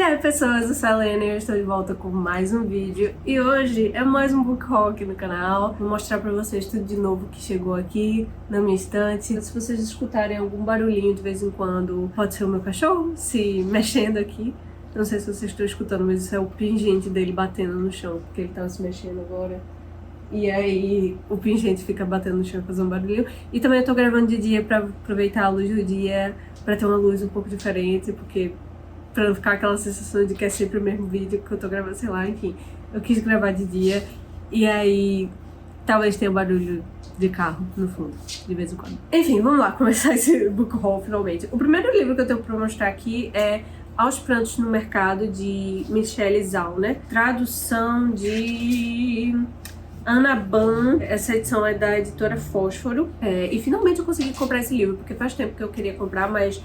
E aí pessoas, eu sou a Lena e eu estou de volta com mais um vídeo. E hoje é mais um book haul aqui no canal. Vou mostrar pra vocês tudo de novo que chegou aqui na minha estante. Se vocês escutarem algum barulhinho de vez em quando, pode ser o meu cachorro se mexendo aqui. Não sei se vocês estão escutando, mas isso é o pingente dele batendo no chão, porque ele tá se mexendo agora. E aí o pingente fica batendo no chão e fazendo um barulhinho. E também eu tô gravando de dia pra aproveitar a luz do dia, pra ter uma luz um pouco diferente, porque pra não ficar aquela sensação de que é sempre o mesmo vídeo que eu tô gravando, sei lá, enfim. Eu quis gravar de dia e aí talvez tenha barulho de carro no fundo, de vez em quando. Enfim, vamos lá, começar esse book haul finalmente. O primeiro livro que eu tenho pra mostrar aqui é Aos Prantos no Mercado, de Michelle Zhao, né? Tradução de Ana Ban. Essa edição é da editora Fósforo. E finalmente eu consegui comprar esse livro, porque faz tempo que eu queria comprar, mas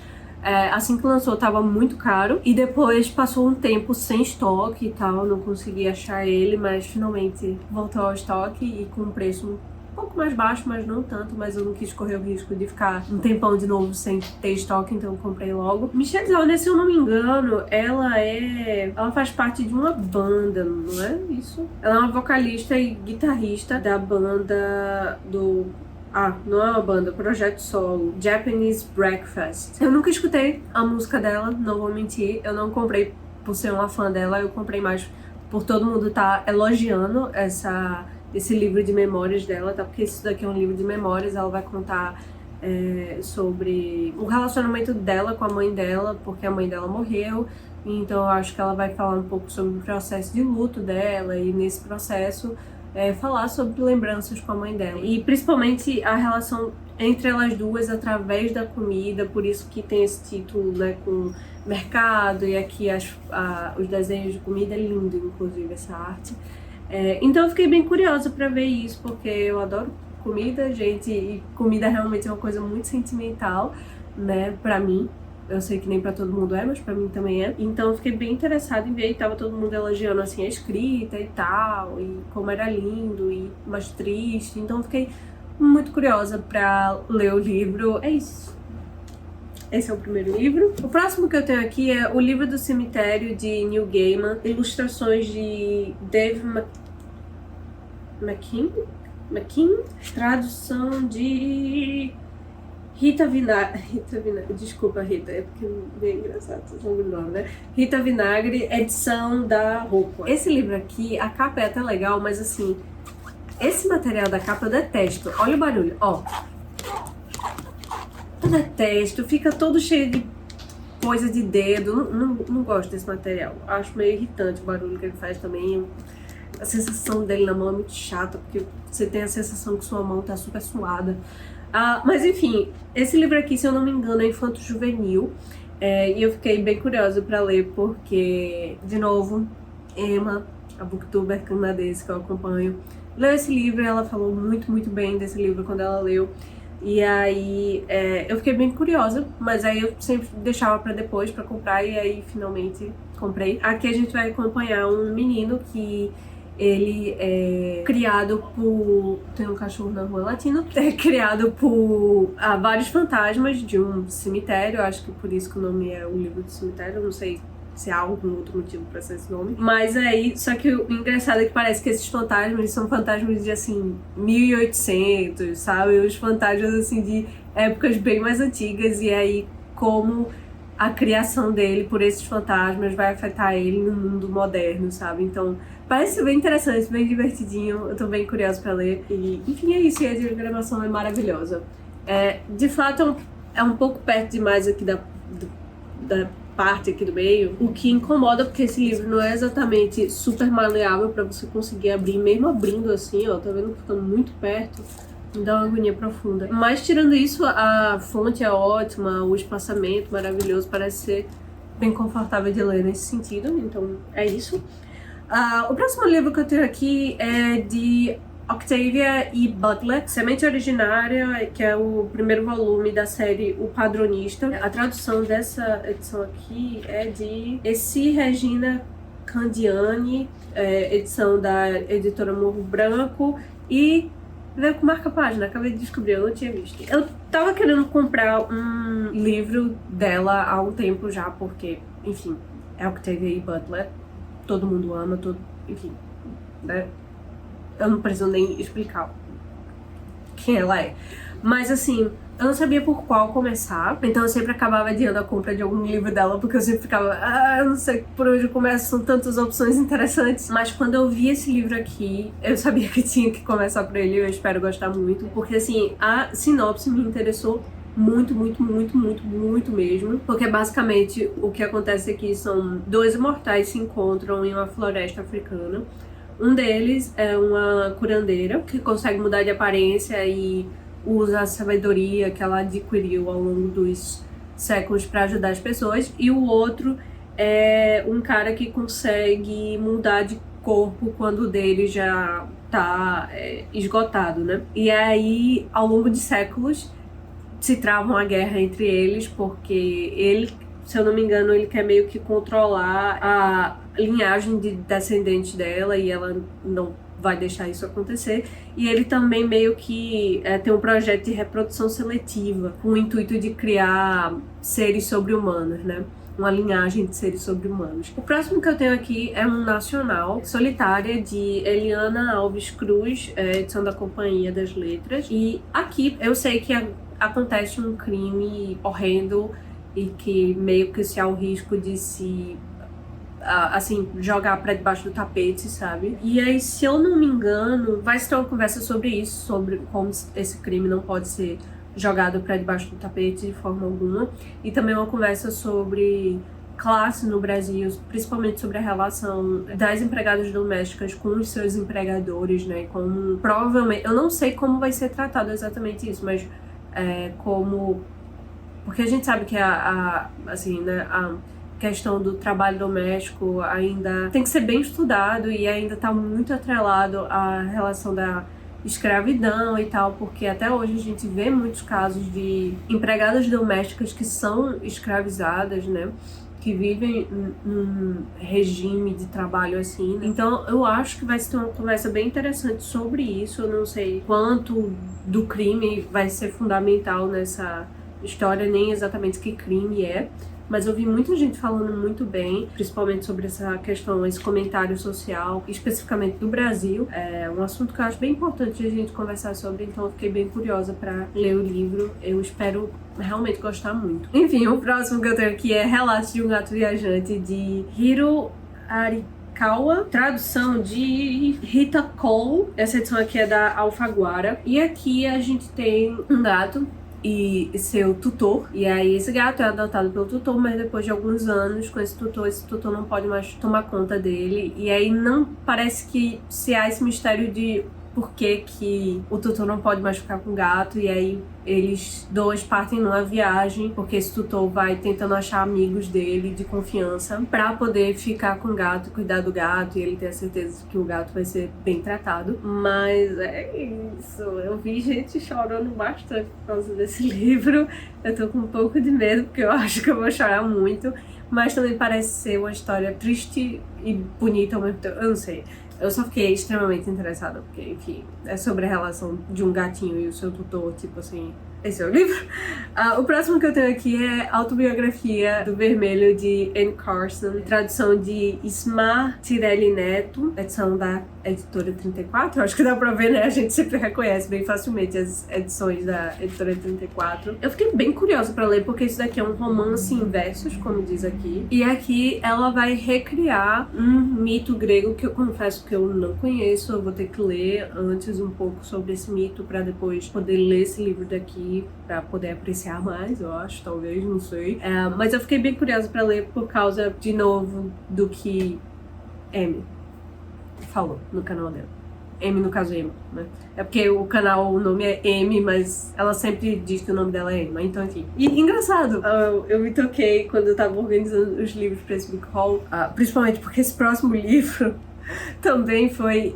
assim que lançou tava muito caro. E depois passou um tempo sem estoque e tal, não consegui achar ele, mas finalmente voltou ao estoque e com um preço um pouco mais baixo, mas não tanto, mas eu não quis correr o risco de ficar um tempão de novo sem ter estoque, então eu comprei logo. Michelle Zhao, né, se eu não me engano, ela faz parte de uma banda, não é isso? Ela é uma vocalista e guitarrista da banda do... não é uma banda, projeto solo, Japanese Breakfast. Eu nunca escutei a música dela, não vou mentir, eu não comprei por ser uma fã dela, eu comprei mais por todo mundo tá elogiando esse livro de memórias dela, tá? Porque isso daqui é um livro de memórias, ela vai contar sobre o relacionamento dela com a mãe dela, porque a mãe dela morreu, então eu acho que ela vai falar um pouco sobre o processo de luto dela e nesse processo falar sobre lembranças com a mãe dela. E principalmente a relação entre elas duas através da comida, por isso que tem esse título, né, com mercado, e aqui os desenhos de comida, é lindo, inclusive, essa arte. Então eu fiquei bem curiosa pra ver isso, porque eu adoro comida, gente, e comida realmente é uma coisa muito sentimental, né, pra mim. Eu sei que nem pra todo mundo mas pra mim também é. Então eu fiquei bem interessada em ver, e tava todo mundo elogiando assim a escrita e tal, e como era lindo e mais triste. Então eu fiquei muito curiosa pra ler o livro. É isso. Esse é o primeiro livro. O próximo que eu tenho aqui é O Livro do Cemitério, de Neil Gaiman. Ilustrações de Dave McKean. Tradução de Rita Vinagre. Desculpa, Rita, é porque é bem engraçado esse nome, né? Rita Vinagre, edição da Roupa. Esse livro aqui, a capa é até legal, mas assim, esse material da capa eu detesto. Olha o barulho, ó. Eu detesto, fica todo cheio de coisa de dedo. Não gosto desse material. Acho meio irritante o barulho que ele faz também. A sensação dele na mão é muito chata, porque você tem a sensação que sua mão tá super suada. Mas enfim, esse livro aqui, se eu não me engano, é infanto-juvenil. E eu fiquei bem curiosa pra ler, porque, de novo, Emma, a booktuber canadense que eu acompanho, leu esse livro e ela falou muito, muito bem desse livro quando ela leu. E aí eu fiquei bem curiosa, mas aí eu sempre deixava pra depois pra comprar, e aí finalmente comprei. Aqui a gente vai acompanhar um menino que ele é criado por... Tem um cachorro na rua latino. É criado por vários fantasmas de um cemitério. Acho que por isso que o nome é O Livro do Cemitério. Eu não sei se há algum outro motivo pra ser esse nome. Mas aí, só que o engraçado é que parece que esses fantasmas são fantasmas de, assim, 1800, sabe? Os fantasmas, assim, de épocas bem mais antigas. E aí, como a criação dele por esses fantasmas vai afetar ele no mundo moderno, sabe? Então, parece bem interessante, bem divertidinho. Eu tô bem curiosa pra ler. E, enfim, é isso. E a diagramação é maravilhosa. De fato, é um pouco perto demais aqui da parte aqui do meio, o que incomoda, porque esse livro não é exatamente super maleável pra você conseguir abrir, mesmo abrindo assim, ó, tá vendo? Ficando muito perto, me dá uma agonia profunda. Mas tirando isso, a fonte é ótima, o espaçamento maravilhoso, parece ser bem confortável de ler nesse sentido, então é isso. O próximo livro que eu tenho aqui é de Octavia E. Butler, Semente Originária, que é o primeiro volume da série O Padronista. A tradução dessa edição aqui é de Essi Regina Candiani, edição da editora Morro Branco, e veio com marca-página, acabei de descobrir, eu não tinha visto. Eu tava querendo comprar um livro dela há um tempo já, porque, enfim, é Octavia Butler. Todo mundo ama, enfim, né? Eu não preciso nem explicar quem ela é. Mas assim, eu não sabia por qual começar, então eu sempre acabava adiando a compra de algum livro dela, porque eu sempre ficava, eu não sei por onde eu começo, são tantas opções interessantes. Mas quando eu vi esse livro aqui, eu sabia que tinha que começar por ele, eu espero gostar muito, porque assim, a sinopse me interessou muito, muito, muito, muito, muito mesmo. Porque basicamente o que acontece aqui são dois imortais se encontram em uma floresta africana. Um deles é uma curandeira que consegue mudar de aparência e usa a sabedoria que ela adquiriu ao longo dos séculos para ajudar as pessoas. E o outro é um cara que consegue mudar de corpo quando o dele já tá esgotado, né? E aí, ao longo de séculos, se trava uma guerra entre eles, porque ele, se eu não me engano, ele quer meio que controlar a linhagem de descendentes dela e ela não vai deixar isso acontecer. E ele também meio que tem um projeto de reprodução seletiva com o intuito de criar seres sobre-humanos, né? Uma linhagem de seres sobre-humanos. O próximo que eu tenho aqui é um nacional, Solitária, de Eliana Alves Cruz, edição da Companhia das Letras. E aqui eu sei que acontece um crime horrendo e que meio que se há o risco de se assim, jogar pra debaixo do tapete, sabe? E aí, se eu não me engano, vai se ter uma conversa sobre isso, sobre como esse crime não pode ser jogado pra debaixo do tapete de forma alguma. E também uma conversa sobre classe no Brasil, principalmente sobre a relação das empregadas domésticas com os seus empregadores, né? Como provavelmente, eu não sei como vai ser tratado exatamente isso, mas como... Porque a gente sabe que assim, né, a questão do trabalho doméstico ainda tem que ser bem estudado e ainda está muito atrelado à relação da escravidão e tal, porque até hoje a gente vê muitos casos de empregadas domésticas que são escravizadas, né? Que vivem num regime de trabalho assim. Então eu acho que vai ser uma conversa bem interessante sobre isso. Eu não sei quanto do crime vai ser fundamental nessa história, nem exatamente que crime é, mas eu vi muita gente falando muito bem, principalmente sobre essa questão, esse comentário social, especificamente do Brasil. É um assunto que eu acho bem importante a gente conversar sobre, então eu fiquei bem curiosa para ler o livro. Eu espero realmente gostar muito. Enfim, o próximo que eu tenho aqui é Relatos de um Gato Viajante, de Hiro Arikawa, tradução de Rita Cole. Essa edição aqui é da Alfaguara. E aqui a gente tem um gato e seu tutor, e aí esse gato é adotado pelo tutor, mas depois de alguns anos com esse tutor não pode mais tomar conta dele, e aí não parece que se há esse mistério de por que o tutor não pode mais ficar com o gato, e aí eles dois partem numa viagem, porque esse tutor vai tentando achar amigos dele de confiança pra poder ficar com o gato, cuidar do gato, e ele ter a certeza que o gato vai ser bem tratado. Mas é isso, eu vi gente chorando bastante por causa desse livro. Eu tô com um pouco de medo, porque eu acho que eu vou chorar muito, mas também parece ser uma história triste e bonita ao mesmo tempo, eu não sei. Eu só fiquei extremamente interessada, porque, enfim, é sobre a relação de um gatinho e o seu tutor, tipo assim... Esse é o livro. O próximo que eu tenho aqui é Autobiografia do Vermelho, de Anne Carson, tradução de Ismar Tirelli Neto, edição da Editora 34. Acho que dá pra ver, né? A gente sempre reconhece bem facilmente as edições da Editora 34. Eu fiquei bem curiosa pra ler, porque isso daqui é um romance em versos, como diz aqui. E aqui ela vai recriar um mito grego que eu confesso que eu não conheço. Eu vou ter que ler antes um pouco sobre esse mito pra depois poder ler esse livro daqui, pra poder apreciar mais, eu acho, talvez, não sei. Mas eu fiquei bem curiosa pra ler por causa, de novo, do que Amy falou no canal dela. Amy, no caso, Emma, né? É porque o canal, o nome é Amy, mas ela sempre diz que o nome dela é Emma, então enfim. E engraçado, eu me toquei quando eu tava organizando os livros pra esse book haul, principalmente porque esse próximo livro também foi...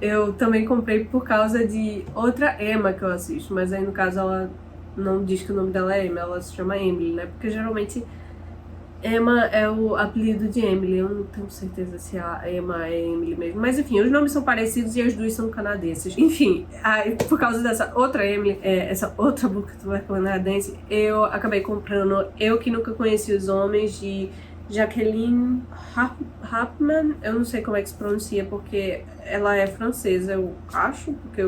eu também comprei por causa de outra Emma que eu assisto, mas aí no caso ela não diz que o nome dela é Emma, ela se chama Emily, né? Porque geralmente Emma é o apelido de Emily, eu não tenho certeza se a Emma é Emily mesmo, mas enfim, os nomes são parecidos e as duas são canadenses. Enfim, por causa dessa outra Emily, essa outra book canadense, eu acabei comprando Eu Que Nunca Conheci os Homens, de Jacqueline Hapman, eu não sei como é que se pronuncia, porque ela é francesa, eu acho, porque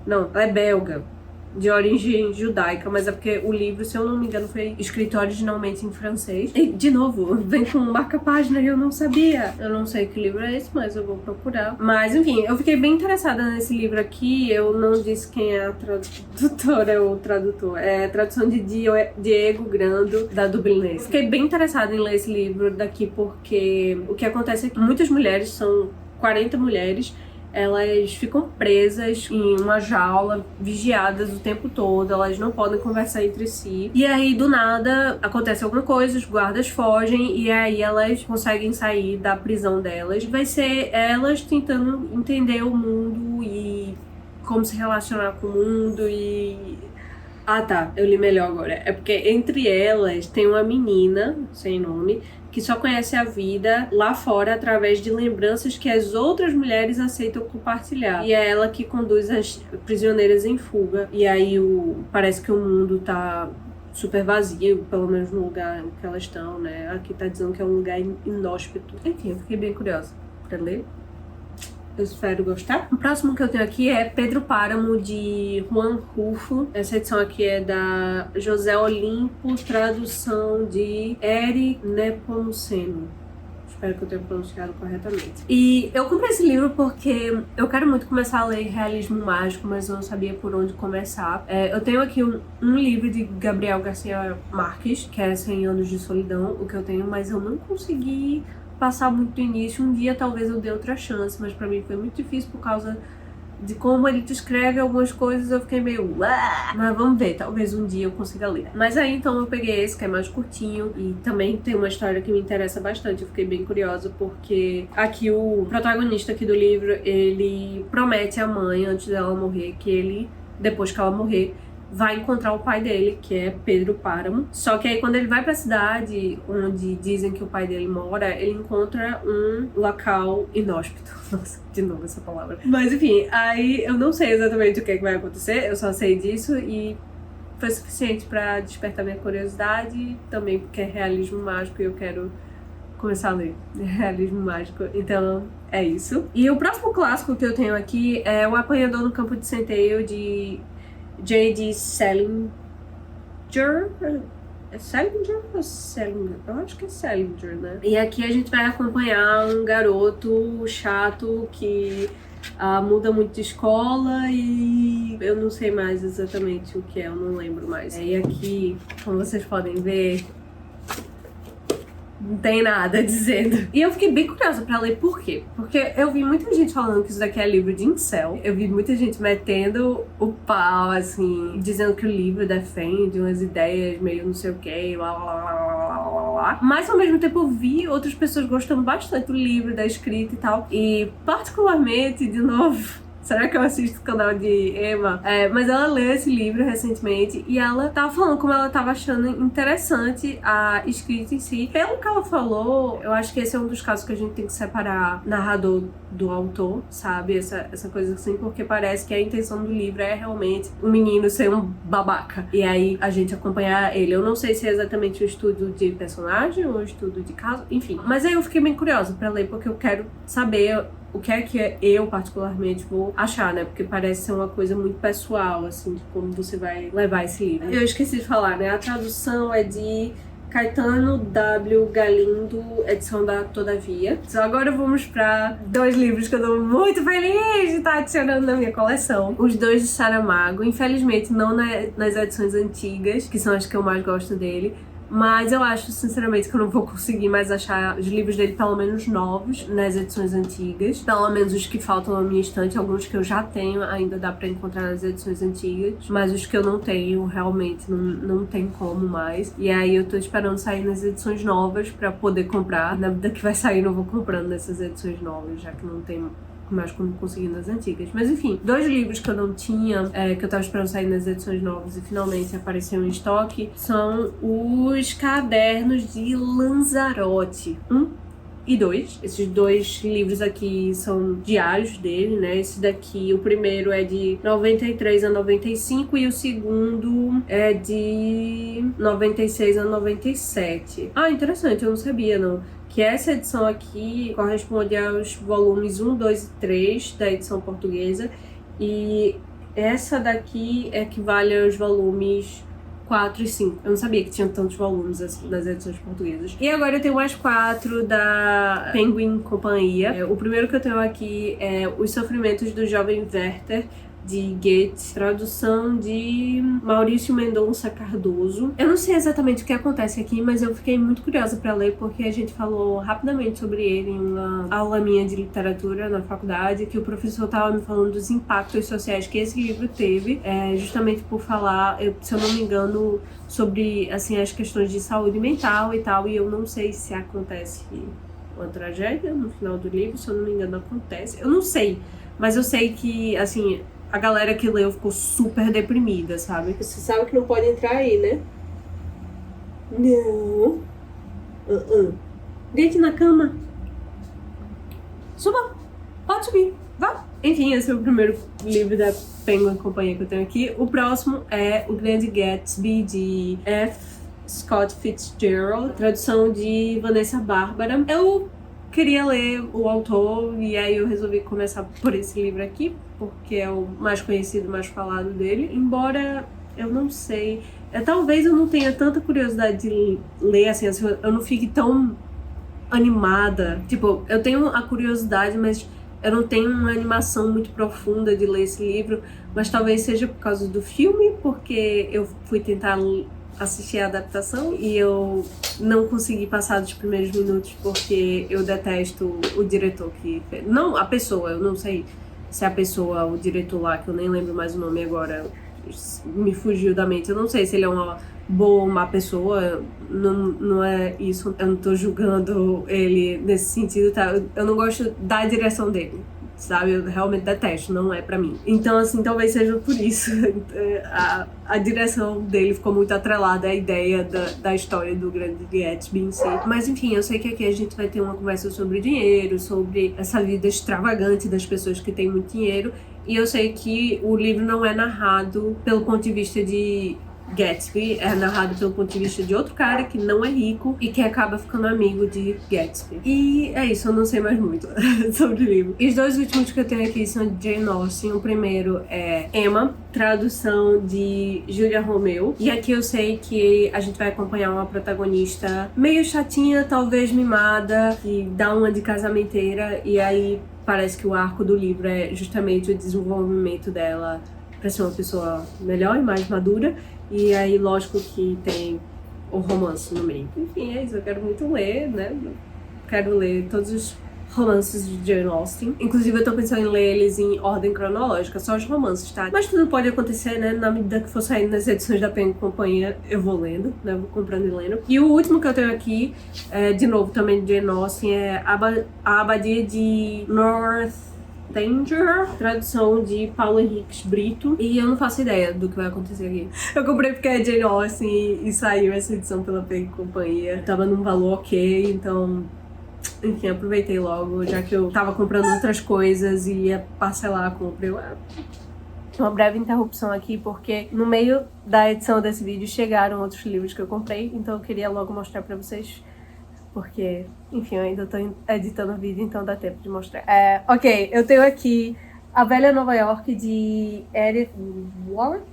não, ela é belga, de origem judaica, mas é porque o livro, se eu não me engano, foi escrito originalmente em francês. E, de novo, vem com marca-página e eu não sabia. Eu não sei que livro é esse, mas eu vou procurar. Mas, enfim, eu fiquei bem interessada nesse livro aqui. Eu não disse quem é a tradutora ou tradutor. É a tradução de Diego Grando, da Dublinense. Fiquei bem interessada em ler esse livro daqui, porque o que acontece é que muitas mulheres, são 40 mulheres, elas ficam presas em uma jaula, vigiadas o tempo todo, elas não podem conversar entre si. E aí, do nada, acontece alguma coisa, os guardas fogem e aí elas conseguem sair da prisão delas. Vai ser elas tentando entender o mundo e como se relacionar com o mundo e... Ah tá, eu li melhor agora. É porque entre elas tem uma menina, sem nome, que só conhece a vida lá fora através de lembranças que as outras mulheres aceitam compartilhar. E é ela que conduz as prisioneiras em fuga. E aí parece que o mundo tá super vazio, pelo menos no lugar que elas estão, né? Aqui tá dizendo que é um lugar inóspito. Enfim, eu fiquei bem curiosa pra ler. Eu espero gostar. O próximo que eu tenho aqui é Pedro Páramo, de Juan Rulfo. Essa edição aqui é da José Olimpo, tradução de Eri Nepomuceno. Espero que eu tenha pronunciado corretamente. E eu comprei esse livro porque eu quero muito começar a ler realismo mágico, mas eu não sabia por onde começar. Eu tenho aqui um livro de Gabriel Garcia Marques, que é 100 Anos de Solidão, o que eu tenho, mas eu não consegui passar muito do início. Um dia talvez eu dê outra chance, mas pra mim foi muito difícil por causa de como ele descreve algumas coisas. Eu fiquei meio... Mas vamos ver, talvez um dia eu consiga ler. Mas aí então eu peguei esse, que é mais curtinho e também tem uma história que me interessa bastante. Eu fiquei bem curiosa porque aqui o protagonista aqui do livro, ele promete à mãe, antes dela morrer, que ele, depois que ela morrer, vai encontrar o pai dele, que é Pedro Páramo. Só que aí quando ele vai pra cidade onde dizem que o pai dele mora, ele encontra um local inóspito. Nossa, de novo essa palavra. Mas enfim, aí eu não sei exatamente o que é que vai acontecer, eu só sei disso e foi suficiente pra despertar minha curiosidade, também porque é realismo mágico e eu quero começar a ler realismo mágico, então é isso. E o próximo clássico que eu tenho aqui é O Apanhador no Campo de Centeio, de J.D. Salinger. É Salinger ou Salinger? Eu acho que é Salinger, né? E aqui a gente vai acompanhar um garoto chato que muda muito de escola e eu não sei mais exatamente o que é, eu não lembro mais. E aqui, como vocês podem ver, não tem nada dizendo. E eu fiquei bem curiosa pra ler por quê. Porque eu vi muita gente falando que isso daqui é livro de incel. Eu vi muita gente metendo o pau, assim, dizendo que o livro defende umas ideias meio não sei o que, lá, lá, lá, lá, lá, lá. Mas ao mesmo tempo eu vi outras pessoas gostando bastante do livro, da escrita e tal. E particularmente, de novo... Será que eu assisto o canal de Emma? Mas ela leu esse livro recentemente e ela tava falando como ela tava achando interessante a escrita em si. Pelo que ela falou, eu acho que esse é um dos casos que a gente tem que separar narrador do autor, sabe? Essa coisa assim, porque parece que a intenção do livro é realmente o menino ser um babaca. E aí a gente acompanhar ele. Eu não sei se é exatamente o estudo de personagem ou o estudo de caso, enfim. Mas aí eu fiquei bem curiosa pra ler, porque eu quero saber o que é que eu, particularmente, vou achar, né? Porque parece ser uma coisa muito pessoal, assim, de como você vai levar esse livro. Eu esqueci de falar, né? A tradução é de Caetano W. Galindo, edição da Todavia. Então agora vamos para 2 livros que eu tô muito feliz de estar adicionando na minha coleção. Os 2 de Saramago, infelizmente não nas edições antigas, que são as que eu mais gosto dele. Mas eu acho, sinceramente, que eu não vou conseguir mais achar os livros dele, pelo menos novos, nas edições antigas. Pelo menos os que faltam na minha estante, alguns que eu já tenho, ainda dá pra encontrar nas edições antigas. Mas os que eu não tenho, realmente, não tem como mais. E aí eu tô esperando sair nas edições novas pra poder comprar. Na vida que vai sair, eu não vou comprando nessas edições novas, já que não tem mais como conseguir nas antigas. Mas enfim, 2 livros que eu não tinha, que eu tava esperando sair nas edições novas e finalmente apareceram em estoque, são os Cadernos de Lanzarote. e 2. Esses 2 livros aqui são diários dele, né? Esse daqui, o primeiro é de 93 a 95 e o segundo é de 96 a 97. Ah, interessante, eu não sabia, não. Que essa edição aqui corresponde aos volumes 1, 2 e 3 da edição portuguesa. E essa daqui equivale aos volumes 4 e 5. Eu não sabia que tinha tantos volumes assim, das edições portuguesas. E agora eu tenho mais 4 da Penguin Companhia. O primeiro que eu tenho aqui é Os Sofrimentos do Jovem Werther, de Goethe, tradução de Maurício Mendonça Cardoso. Eu não sei exatamente o que acontece aqui, mas eu fiquei muito curiosa para ler porque a gente falou rapidamente sobre ele em uma aula minha de literatura na faculdade, que o professor estava me falando dos impactos sociais que esse livro teve, justamente por falar, se eu não me engano, sobre assim, as questões de saúde mental e tal, e eu não sei se acontece uma tragédia no final do livro, se eu não me engano acontece, eu não sei, mas eu sei que, assim, a galera que leu ficou super deprimida, sabe? Você sabe que não pode entrar aí, né? Não. Deite na cama. Suba. Pode subir. Vá. Enfim, esse é o primeiro livro da Penguin Companhia que eu tenho aqui. O próximo é O Grande Gatsby, de F. Scott Fitzgerald. Tradução de Vanessa Bárbara. Eu queria ler o autor e aí eu resolvi começar por esse livro aqui, porque é o mais conhecido, mais falado dele. Embora eu não sei, talvez eu não tenha tanta curiosidade de ler, assim, eu não fique tão animada. Tipo, eu tenho a curiosidade, mas eu não tenho uma animação muito profunda de ler esse livro, mas talvez seja por causa do filme, porque eu fui tentar assistir a adaptação e eu não consegui passar dos primeiros minutos porque eu detesto o diretor que fez. Não, a pessoa, eu não sei se a pessoa, o diretor lá, que eu nem lembro mais o nome agora, me fugiu da mente. Eu não sei se ele é uma boa ou má pessoa, não é isso. Eu não tô julgando ele nesse sentido, tá? Eu não gosto da direção dele, sabe? Eu realmente detesto, não é pra mim. Então, assim, talvez seja por isso. A direção dele ficou muito atrelada à ideia da história do Grande Gatsby em si. Mas, enfim, eu sei que aqui a gente vai ter uma conversa sobre dinheiro, sobre essa vida extravagante das pessoas que têm muito dinheiro. E eu sei que o livro não é narrado pelo ponto de vista de Gatsby, é narrado pelo ponto de vista de outro cara que não é rico e que acaba ficando amigo de Gatsby. E é isso, eu não sei mais muito sobre o livro. E os 2 últimos que eu tenho aqui são de Jane Austen. O primeiro é Emma, tradução de Julia Romeu. E aqui eu sei que a gente vai acompanhar uma protagonista meio chatinha, talvez mimada, que dá uma de casamenteira, e aí parece que o arco do livro é justamente o desenvolvimento dela para ser uma pessoa melhor e mais madura. E aí, lógico que tem o romance no meio. Enfim, é isso. Eu quero muito ler, né? Quero ler todos os romances de Jane Austen. Inclusive, eu tô pensando em ler eles em ordem cronológica, só os romances, tá? Mas tudo pode acontecer, né? Na medida que for saindo nas edições da Penguin Companhia, eu vou lendo, né? Vou comprando e lendo. E o último que eu tenho aqui, de novo também de Jane Austen, é A Abadia de Northanger, tradução de Paulo Henriques Brito, e eu não faço ideia do que vai acontecer aqui. Eu comprei porque é Jane Austen e saiu essa edição pela Penguin Companhia. Tava num valor ok, então, enfim, aproveitei logo, já que eu tava comprando outras coisas e ia parcelar a compra. Uma breve interrupção aqui, porque no meio da edição desse vídeo chegaram outros livros que eu comprei, então eu queria logo mostrar pra vocês, porque, enfim, eu ainda tô editando o vídeo, então dá tempo de mostrar. Ok, eu tenho aqui A Velha Nova York, de Edith Wharton,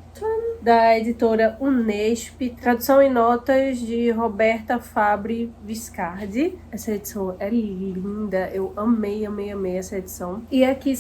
da editora Unesp, tradução e notas de Roberta Fabre Viscardi. Essa edição é linda, eu amei essa edição. E aqui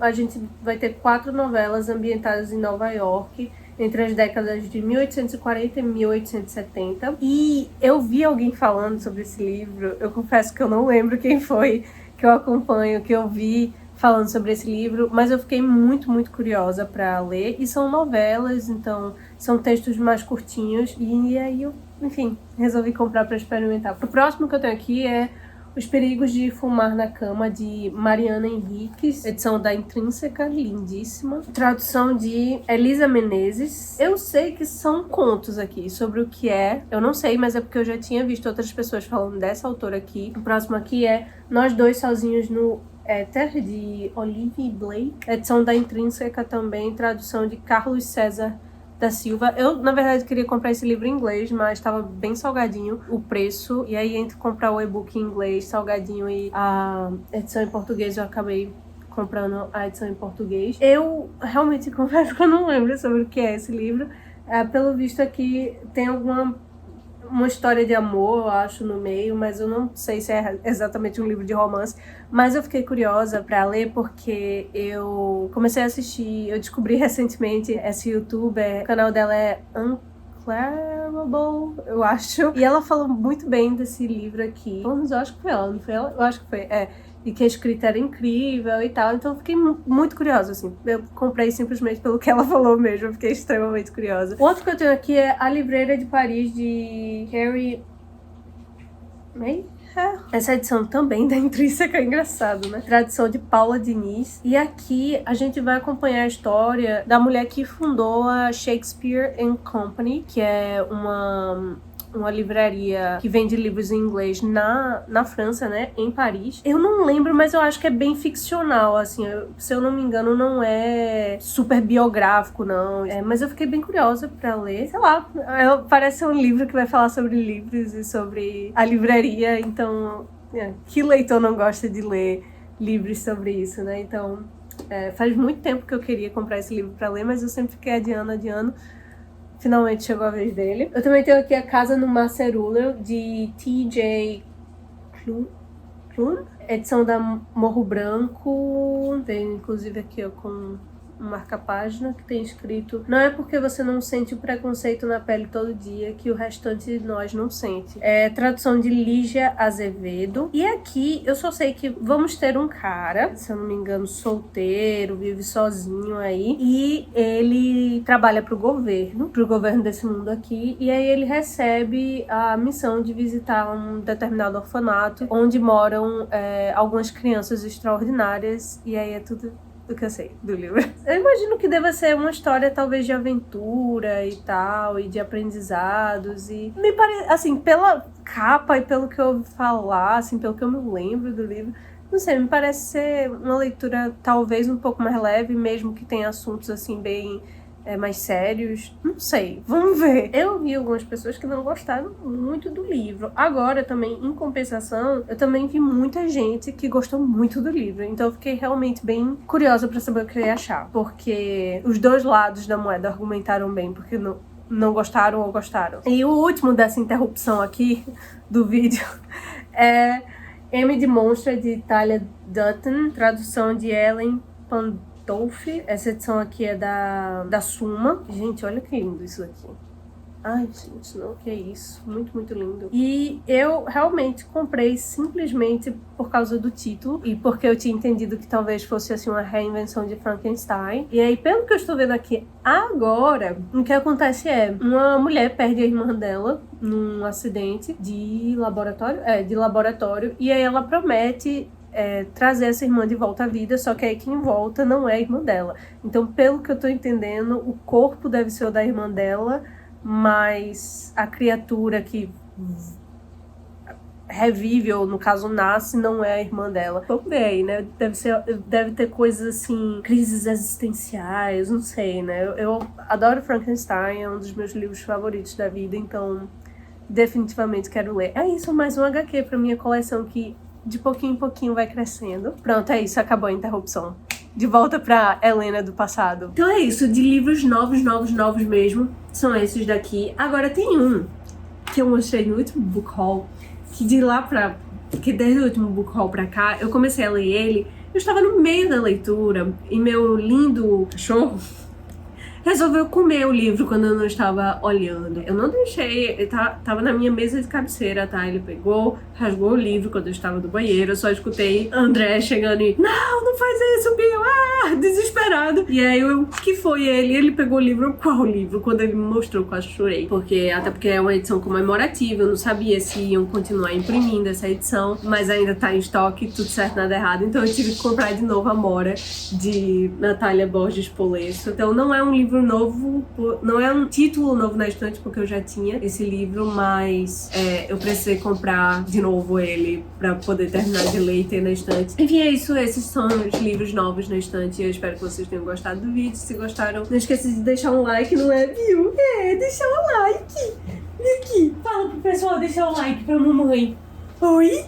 a gente vai ter 4 novelas ambientadas em Nova York, entre as décadas de 1840 e 1870. E eu vi alguém falando sobre esse livro, eu confesso que eu não lembro quem foi que eu acompanho, que eu vi falando sobre esse livro, mas eu fiquei muito curiosa para ler. E são novelas, então são textos mais curtinhos, e aí eu, enfim, resolvi comprar para experimentar. O próximo que eu tenho aqui é Os Perigos de Fumar na Cama, de Mariana Henriques, edição da Intrínseca, lindíssima. Tradução de Elisa Menezes. Eu sei que são contos aqui sobre o que é. Eu não sei, mas é porque eu já tinha visto outras pessoas falando dessa autora aqui. O próximo aqui é Nós Dois Sozinhos no Éter, de Olivia Blake. Edição da Intrínseca também, tradução de Carlos César da Silva. Eu, na verdade, queria comprar esse livro em inglês, mas estava bem salgadinho o preço. E aí, entre comprar o e-book em inglês, salgadinho, e a edição em português, eu acabei comprando a edição em português. Eu realmente confesso que eu não lembro sobre o que é esse livro. Pelo visto aqui, tem uma história de amor, eu acho, no meio, mas eu não sei se é exatamente um livro de romance. Mas eu fiquei curiosa pra ler porque eu comecei a assistir, eu descobri recentemente essa youtuber, o canal dela é Unclarable, eu acho. E ela falou muito bem desse livro aqui. Eu acho que foi ela, não foi ela? Eu acho que foi, e que a escrita era incrível e tal, então eu fiquei muito curiosa, assim. Eu comprei simplesmente pelo que ela falou mesmo, eu fiquei extremamente curiosa. O outro que eu tenho aqui é A Livreira de Paris, de Carrie May. Essa edição também da Intrínseca, é engraçado, né? Tradução de Paula Diniz. E aqui a gente vai acompanhar a história da mulher que fundou a Shakespeare & Company, que é uma livraria que vende livros em inglês na França, né? Em Paris. Eu não lembro, mas eu acho que é bem ficcional, assim. Se eu não me engano, não é super biográfico, não. Mas eu fiquei bem curiosa pra ler. Sei lá, parece um livro que vai falar sobre livros e sobre a livraria. Então, que leitor não gosta de ler livros sobre isso, né? Então, faz muito tempo que eu queria comprar esse livro pra ler, mas eu sempre fiquei adiando. Finalmente chegou a vez dele. Eu também tenho aqui A Casa no Mar Cerúleo, de T.J. Klune, edição da Morro Branco. Tem inclusive aqui, ó, com um marca-página que tem escrito: não é porque você não sente o preconceito na pele todo dia que o restante de nós não sente. É tradução de Lígia Azevedo. E aqui eu só sei que vamos ter um cara, se eu não me engano, solteiro, vive sozinho aí, e ele trabalha pro governo desse mundo aqui, e aí ele recebe a missão de visitar um determinado orfanato onde moram algumas crianças extraordinárias, e aí é tudo do que eu sei do livro. Eu imagino que deva ser uma história talvez de aventura e tal, e de aprendizados, e me parece, assim, pela capa e pelo que eu ouvi falar, assim, pelo que eu me lembro do livro, não sei, me parece ser uma leitura talvez um pouco mais leve, mesmo que tenha assuntos, assim, bem mais sérios. Não sei, vamos ver. Eu vi algumas pessoas que não gostaram muito do livro. Agora, também, em compensação, eu também vi muita gente que gostou muito do livro. Então eu fiquei realmente bem curiosa pra saber o que eu ia achar. Porque os dois lados da moeda argumentaram bem, porque não gostaram ou gostaram. E o último dessa interrupção aqui do vídeo é M de Monstra, de Talia Dutton, tradução de Ellen Pandolfi. Essa edição aqui é da Suma. Gente, olha que lindo isso aqui. Ai, gente, não, que é isso. Muito, muito lindo. E eu realmente comprei simplesmente por causa do título e porque eu tinha entendido que talvez fosse, assim, uma reinvenção de Frankenstein. E aí, pelo que eu estou vendo aqui agora, o que acontece é uma mulher perde a irmã dela num acidente de laboratório. E aí ela promete trazer essa irmã de volta à vida, só que aí quem volta não é a irmã dela. Então, pelo que eu tô entendendo, o corpo deve ser o da irmã dela, mas a criatura que revive, ou no caso nasce, não é a irmã dela. Vamos ver aí, né? Deve ter coisas assim, crises existenciais, não sei, né? Eu adoro Frankenstein, é um dos meus livros favoritos da vida, então definitivamente quero ler. É isso, mais um HQ pra minha coleção que de pouquinho em pouquinho vai crescendo. Pronto, é isso, acabou a interrupção. De volta pra Helena do passado. Então é isso, de livros novos mesmo, são esses daqui. Agora tem um que eu mostrei no último book haul, que desde o último book haul pra cá, eu comecei a ler ele, eu estava no meio da leitura, e meu lindo cachorro, resolveu comer o livro quando eu não estava olhando. Eu não deixei, tava na minha mesa de cabeceira, tá? Ele pegou, rasgou o livro quando eu estava no banheiro. Eu só escutei André chegando e, não faz isso, Bill, desesperado. E aí o que foi ele? Ele pegou o livro, qual livro? Quando ele me mostrou, quase chorei. Até porque é uma edição comemorativa, eu não sabia se iam continuar imprimindo essa edição, mas ainda tá em estoque, tudo certo, nada errado. Então eu tive que comprar de novo Amora, de Natália Borges Polesso. Então não é um livro novo, não é um título novo na estante, porque eu já tinha esse livro, mas eu precisei comprar de novo ele pra poder terminar de ler e ter na estante. Enfim, é isso, esses são os livros novos na estante. Eu espero que vocês tenham gostado do vídeo. Se gostaram, não esqueça de deixar um like, não é, viu? Deixar um like. Vem aqui, fala pro pessoal deixar um like pra mamãe. Oi?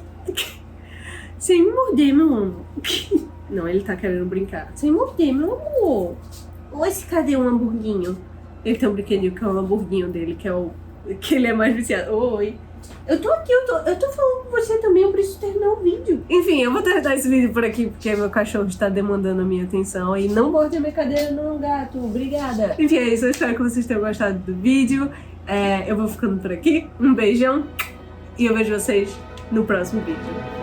Sem morder, meu amor. Não, ele tá querendo brincar. Sem morder, meu amor. Oi, cadê um hamburguinho? Ele tem um brinquedinho que é o hamburguinho dele, que ele é mais viciado. Oi. Eu tô aqui, eu tô falando com você também, eu preciso terminar o vídeo. Enfim, eu vou terminar esse vídeo por aqui, porque meu cachorro está demandando a minha atenção. E não borde a minha cadeira não, gato. Obrigada. Enfim, é isso. Eu espero que vocês tenham gostado do vídeo. Eu vou ficando por aqui. Um beijão. E eu vejo vocês no próximo vídeo.